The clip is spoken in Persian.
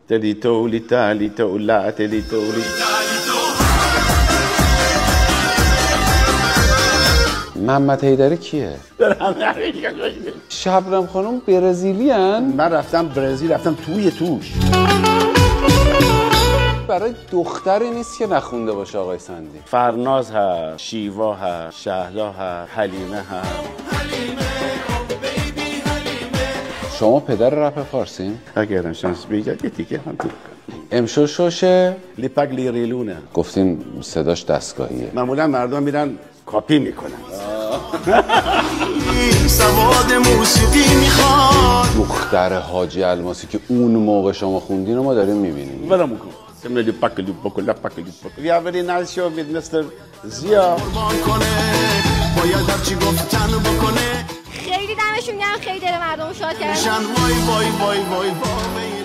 تلیتو لیتالیتو لا تلیتو محمد حیدری کیه؟ شبنم خانم برزیلی هن؟ من رفتم برزیل، رفتم توش. برای دختری نیست که نخونده باشه آقای سندی. فرناز هست، شیوا هست، شهلا هست، حلیمه هست. شما پدر رپ فارسین؟ اگرم شانس بیاد یه تیکه هم تو امشو شوشه؟ لیپاگ لیریلونه. گفتین صداش دستگاهیه. معمولا مردم میرن کاپی میکنن. سواد موسیقی میخواد. دختر حاجی الماسی که اون موقع شما خوندین رو ما داریم میبینیم. برام کن. لیپاگ لیپاگ. We are very nice show with Mr. Zia. باید هرچی گفتن بکنه. خیلی دمشون گرم، خیلی دل مردم رو شاد کردن. وای وای وای وای وای